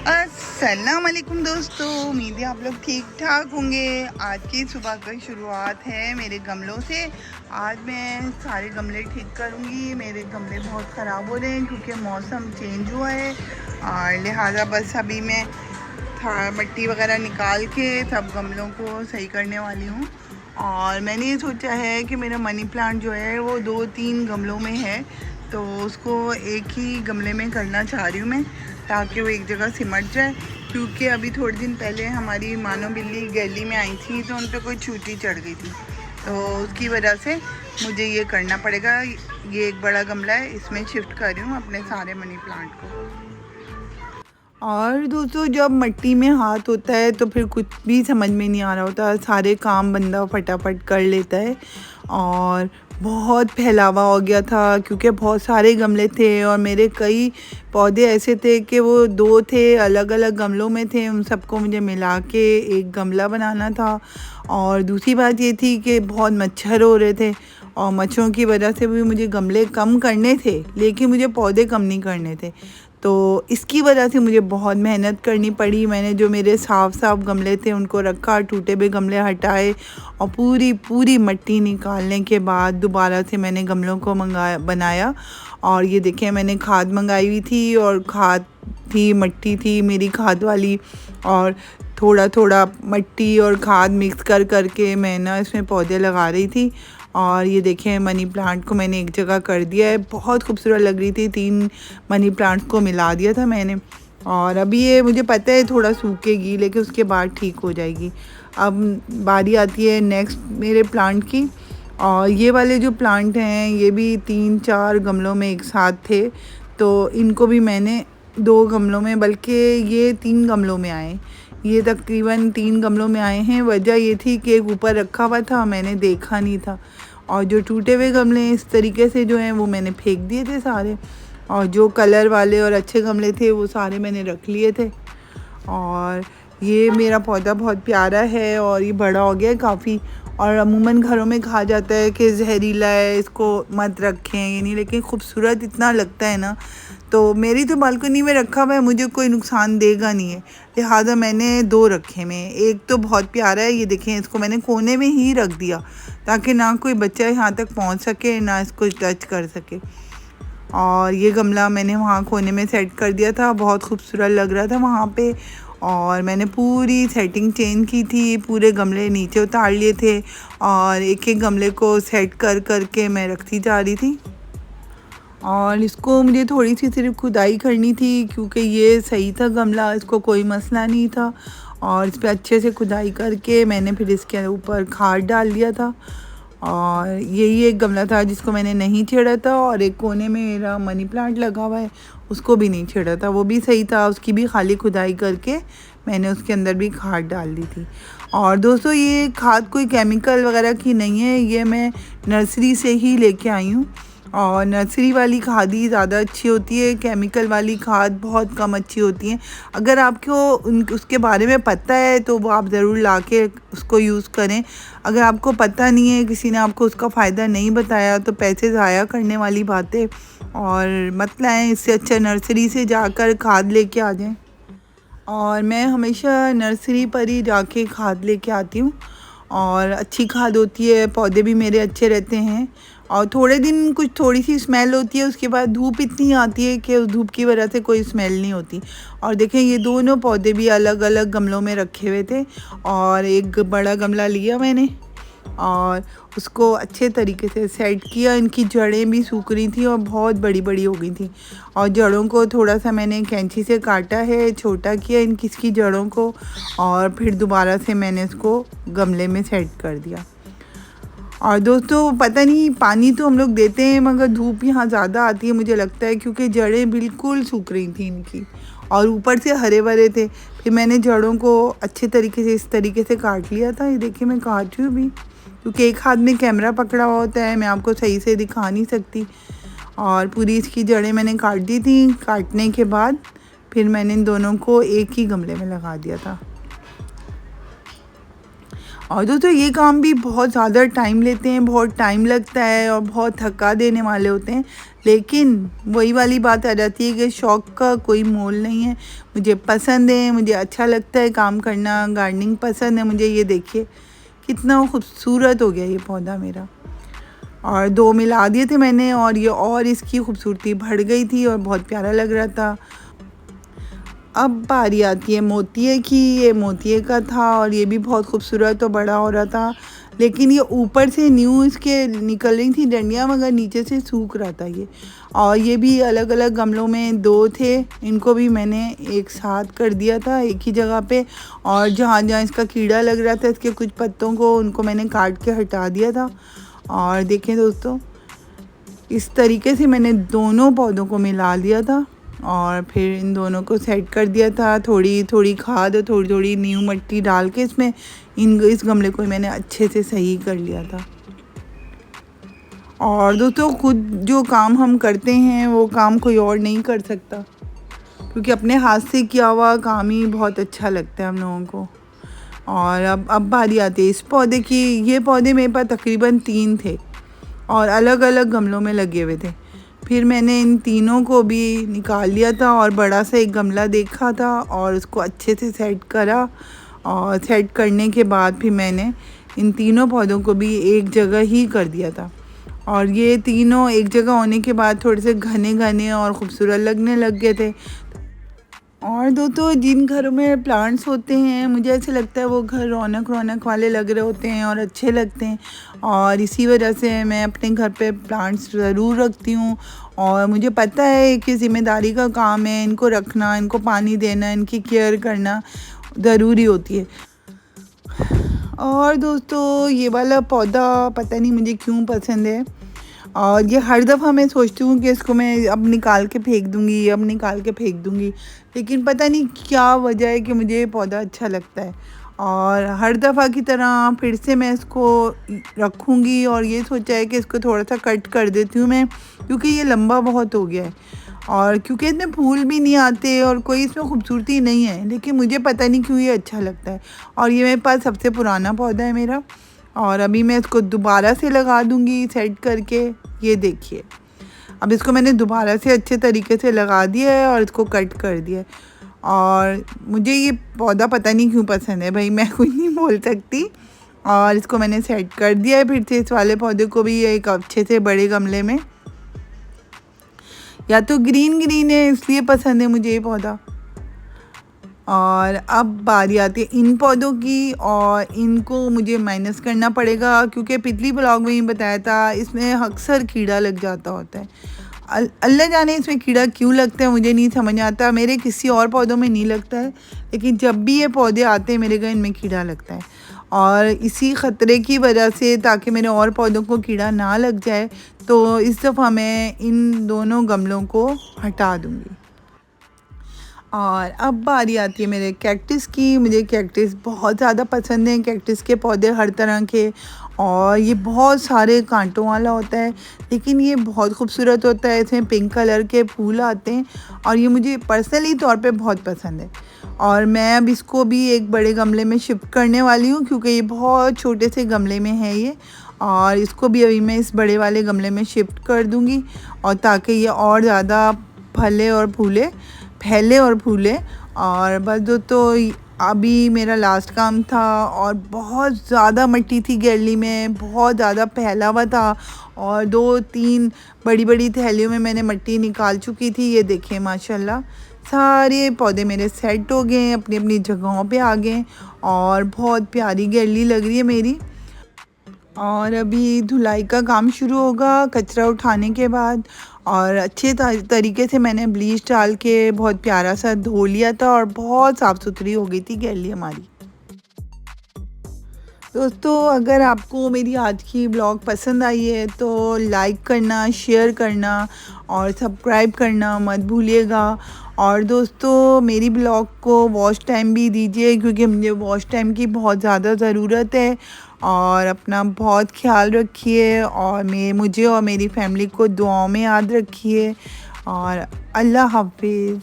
अस्सलाम वालेकुम दोस्तों, उम्मीद है आप लोग ठीक ठाक होंगे। आज की सुबह की शुरुआत है मेरे गमलों से। आज मैं सारे गमले ठीक करूँगी। मेरे गमले बहुत ख़राब हो रहे हैं क्योंकि मौसम चेंज हुआ है और लिहाजा बस अभी मैं मिट्टी वगैरह निकाल के सब गमलों को सही करने वाली हूँ। और मैंने ये सोचा है कि मेरा मनी प्लांट जो है वो 2-3 गमलों में है, तो उसको एक ही गमले में करना चाह रही हूँ मैं, ताकि वो एक जगह सिमट जाए। क्योंकि अभी थोड़े दिन पहले हमारी मानो बिल्ली गली में आई थी तो उन पर कोई चूटी चढ़ गई थी, तो उसकी वजह से मुझे ये करना पड़ेगा। ये एक बड़ा गमला है, इसमें शिफ्ट कर रही हूँ अपने सारे मनी प्लांट को। और दोस्तों, जब मिट्टी में हाथ होता है तो फिर कुछ भी समझ में नहीं आ रहा होता, सारे काम बंदा फटाफट कर लेता है। और बहुत फैलावा हो गया था क्योंकि बहुत सारे गमले थे और मेरे कई पौधे ऐसे थे कि वो 2 थे, अलग अलग गमलों में थे। उन सबको मुझे मिला के एक गमला बनाना था। और दूसरी बात ये थी कि बहुत मच्छर हो रहे थे और मच्छरों की वजह से भी मुझे गमले कम करने थे, लेकिन मुझे पौधे कम नहीं करने थे। तो इसकी वजह से मुझे बहुत मेहनत करनी पड़ी। मैंने जो मेरे साफ गमले थे उनको रखा, टूटे हुए गमले हटाए और पूरी मिट्टी निकालने के बाद दोबारा से मैंने गमलों को बनाया। और ये देखें, मैंने खाद मंगाई हुई थी और खाद थी, मिट्टी थी मेरी खाद वाली, और थोड़ा थोड़ा मिट्टी और खाद मिक्स करके मैं ना इसमें पौधे लगा रही थी। और ये देखें, मनी प्लांट को मैंने एक जगह कर दिया है, बहुत खूबसूरत लग रही थी। 3 मनी प्लांट्स को मिला दिया था मैंने। और अभी ये मुझे पता है थोड़ा सूखेगी, लेकिन उसके बाद ठीक हो जाएगी। अब बारी आती है नेक्स्ट मेरे प्लांट की। और ये वाले जो प्लांट हैं ये भी 3-4 गमलों में एक साथ थे, तो इनको भी मैंने 2 गमलों में, बल्कि ये 3 गमलों में आए। ये तकरीबन 3 गमलों में आए हैं। वजह ये थी कि एक ऊपर रखा हुआ था, मैंने देखा नहीं था। और जो टूटे हुए गमले इस तरीके से जो हैं वो मैंने फेंक दिए थे सारे, और जो कलर वाले और अच्छे गमले थे वो सारे मैंने रख लिए थे। और ये मेरा पौधा बहुत प्यारा है और ये बड़ा हो गया है काफ़ी। और अमूमन घरों में कहा जाता है कि जहरीला है, इसको मत रखें, ये नहीं, लेकिन खूबसूरत इतना लगता है ना। तो मेरी तो बालकनी में रखा हुआ है, मुझे कोई नुकसान देगा नहीं है, लिहाजा मैंने 2 रखे में। एक तो बहुत प्यारा है, ये देखें, इसको मैंने कोने में ही रख दिया ताकि ना कोई बच्चा यहाँ तक पहुँच सके ना इसको टच कर सके। और ये गमला मैंने वहाँ कोने में सेट कर दिया था, बहुत खूबसूरत लग रहा था वहाँ पे। और मैंने पूरी सेटिंग चेंज की थी, पूरे गमले नीचे उतार लिए थे और एक एक गमले को सेट करके मैं रखती जा रही थी। और इसको मुझे थोड़ी सी सिर्फ खुदाई करनी थी क्योंकि ये सही था गमला, इसको कोई मसला नहीं था। और इस पर अच्छे से खुदाई करके मैंने फिर इसके ऊपर खाद डाल दिया था। और यही एक गमला था जिसको मैंने नहीं छेड़ा था, और एक कोने में मेरा मनी प्लांट लगा हुआ है, उसको भी नहीं छेड़ा था, वो भी सही था। उसकी भी खाली खुदाई करके मैंने उसके अंदर भी खाद डाल दी थी। और दोस्तों, ये खाद कोई केमिकल वगैरह की नहीं है, ये मैं नर्सरी से ही लेके आई हूँ। और नर्सरी वाली खाद ही ज़्यादा अच्छी होती है, केमिकल वाली खाद बहुत कम अच्छी होती है। अगर आपको उसके बारे में पता है तो वो आप ज़रूर ला के उसको यूज़ करें। अगर आपको पता नहीं है, किसी ने आपको उसका फ़ायदा नहीं बताया, तो पैसे ज़ाया करने वाली बात है और मत लाएं। इससे अच्छा नर्सरी से जाकर खाद लेके आ जाएं। और मैं हमेशा नर्सरी पर ही जाके खाद लेके आती हूँ और अच्छी खाद होती है, पौधे भी मेरे अच्छे रहते हैं। और थोड़े दिन कुछ थोड़ी सी स्मेल होती है, उसके बाद धूप इतनी आती है कि उस धूप की वजह से कोई स्मेल नहीं होती। और देखें, ये दोनों पौधे भी अलग अलग गमलों में रखे हुए थे और एक बड़ा गमला लिया मैंने और उसको अच्छे तरीके से सेट किया। इनकी जड़ें भी सूख रही थी और बहुत बड़ी बड़ी हो गई थी, और जड़ों को थोड़ा सा मैंने कैंची से काटा है, छोटा किया इसकी जड़ों को, और फिर दोबारा से मैंने इसको गमले में सेट कर दिया। और दोस्तों, पता नहीं, पानी तो हम लोग देते हैं मगर धूप यहाँ ज़्यादा आती है मुझे लगता है, क्योंकि जड़ें बिल्कुल सूख रही थी इनकी और ऊपर से हरे भरे थे। फिर मैंने जड़ों को अच्छे तरीके से इस तरीके से काट लिया था। ये देखिए, मैं काट रही हूँ भी, क्योंकि एक हाथ में कैमरा पकड़ा हुआ होता है, मैं आपको सही से दिखा नहीं सकती। और पूरी इसकी जड़ें मैंने काट दी थी। काटने के बाद फिर मैंने इन दोनों को एक ही गमले में लगा दिया था। और दोस्तों ये काम भी बहुत ज़्यादा टाइम लेते हैं, बहुत टाइम लगता है और बहुत थका देने वाले होते हैं, लेकिन वही वाली बात आ जाती है कि शौक़ का कोई मोल नहीं है। मुझे पसंद है, मुझे अच्छा लगता है काम करना, गार्डनिंग पसंद है मुझे। ये देखिए कितना खूबसूरत हो गया ये पौधा मेरा। और 2 मिला दिए थे मैंने और ये और इसकी खूबसूरती बढ़ गई थी और बहुत प्यारा लग रहा था। अब बारी आती है मोतिये की। ये मोतिये का था और ये भी बहुत खूबसूरत और बड़ा हो रहा था, लेकिन ये ऊपर से न्यू इसके निकल रही थी डंडियाँ, मगर नीचे से सूख रहा था ये। और ये भी अलग अलग गमलों में 2 थे, इनको भी मैंने एक साथ कर दिया था एक ही जगह पे। और जहाँ जहाँ इसका कीड़ा लग रहा था इसके कुछ पत्तों को, उनको मैंने काट के हटा दिया था। और देखें दोस्तों, इस तरीके से मैंने दोनों पौधों को मिला लिया था और फिर इन दोनों को सेट कर दिया था। थोड़ी थोड़ी खाद और थोड़ी थोड़ी न्यू मिट्टी डाल के इसमें इस गमले को मैंने अच्छे से सही कर लिया था। और दोस्तों खुद जो काम हम करते हैं वो काम कोई और नहीं कर सकता, क्योंकि अपने हाथ से किया हुआ काम ही बहुत अच्छा लगता है हम लोगों को। और अब बारी आती है इस पौधे की। ये पौधे मेरे पास तकरीबन 3 थे और अलग अलग गमलों में लगे हुए थे। फिर मैंने इन तीनों को भी निकाल लिया था और बड़ा सा एक गमला देखा था और उसको अच्छे से सेट करा। और सेट करने के बाद फिर मैंने इन तीनों पौधों को भी एक जगह ही कर दिया था। और ये तीनों एक जगह होने के बाद थोड़े से घने घने और ख़ूबसूरत लगने लग गए थे। और दोस्तों जिन घरों में प्लांट्स होते हैं मुझे ऐसे लगता है वो घर रौनक रौनक वाले लग रहे होते हैं और अच्छे लगते हैं। और इसी वजह से मैं अपने घर पे प्लांट्स ज़रूर रखती हूँ। और मुझे पता है कि ज़िम्मेदारी का काम है इनको रखना, इनको पानी देना, इनकी केयर करना ज़रूरी होती है। और दोस्तों ये वाला पौधा पता नहीं मुझे क्यों पसंद है, और ये हर दफ़ा मैं सोचती हूँ कि इसको मैं अब निकाल के फेंक दूँगी, अब निकाल के फेंक दूँगी, लेकिन पता नहीं क्या वजह है कि मुझे ये पौधा अच्छा लगता है। और हर दफ़ा की तरह फिर से मैं इसको रखूँगी और ये सोचा है कि इसको थोड़ा सा कट कर देती हूँ मैं, क्योंकि ये लंबा बहुत हो गया है और क्योंकि इसमें फूल भी नहीं आते और कोई इसमें खूबसूरती नहीं है, लेकिन मुझे पता नहीं क्यों ये अच्छा लगता है। और ये मेरे पास सबसे पुराना पौधा है मेरा, और अभी मैं इसको दोबारा से लगा दूँगी सेट करके। ये देखिए अब इसको मैंने दोबारा से अच्छे तरीके से लगा दिया है और इसको कट कर दिया है। और मुझे ये पौधा पता नहीं क्यों पसंद है भाई, मैं कुछ नहीं बोल सकती। और इसको मैंने सेट कर दिया है फिर से इस वाले पौधे को भी एक अच्छे से बड़े गमले में। या तो ग्रीन ग्रीन है इसलिए पसंद है मुझे ये पौधा। और अब बारी आती है इन पौधों की, और इनको मुझे माइनस करना पड़ेगा क्योंकि पिछली ब्लॉग में ही बताया था इसमें अक्सर कीड़ा लग जाता होता है। अल्लाह जाने इसमें कीड़ा क्यों लगता है मुझे नहीं समझ आता। मेरे किसी और पौधों में नहीं लगता है, लेकिन जब भी ये पौधे आते हैं मेरे घर इनमें कीड़ा लगता है। और इसी ख़तरे की वजह से, ताकि मेरे और पौधों को कीड़ा ना लग जाए, तो इस दफ़ा मैं इन दोनों गमलों को हटा दूँगी। और अब बारी आती है मेरे कैक्टस की। मुझे कैक्टस बहुत ज़्यादा पसंद है, कैक्टस के पौधे हर तरह के। और ये बहुत सारे कांटों वाला होता है, लेकिन ये बहुत खूबसूरत होता है। इसमें पिंक कलर के फूल आते हैं और ये मुझे पर्सनली तौर पे बहुत पसंद है। और मैं अब इसको भी एक बड़े गमले में शिफ्ट करने वाली हूँ, क्योंकि ये बहुत छोटे से गमले में है ये। और इसको भी अभी मैं इस बड़े वाले गमले में शिफ्ट कर दूँगी, और ताकि ये और ज़्यादा फैले और फूले। और बस दोस्तों अभी मेरा लास्ट काम था, और बहुत ज़्यादा मिट्टी थी गैलरी में, बहुत ज़्यादा फैला हुआ था। और 2-3 बड़ी बड़ी थैलियों में मैंने मिट्टी निकाल चुकी थी। ये देखें माशाल्लाह सारे पौधे मेरे सेट हो गए, अपनी अपनी जगहों पे आ गए और बहुत प्यारी गैलरी लग रही है मेरी। और अभी धुलाई का काम शुरू होगा कचरा उठाने के बाद। और अच्छे तरीके से मैंने ब्लीच डाल के बहुत प्यारा सा धो लिया था और बहुत साफ़ सुथरी हो गई थी गैलरी हमारी। दोस्तों अगर आपको मेरी आज की ब्लॉग पसंद आई है तो लाइक करना, शेयर करना और सब्सक्राइब करना मत भूलिएगा। और दोस्तों मेरी ब्लॉग को वॉच टाइम भी दीजिए, क्योंकि मुझे वॉच टाइम की बहुत ज़्यादा ज़रूरत है। और अपना बहुत ख्याल रखिए और मुझे और मेरी फैमिली को दुआओं में याद रखिए। और अल्लाह हाफिज़।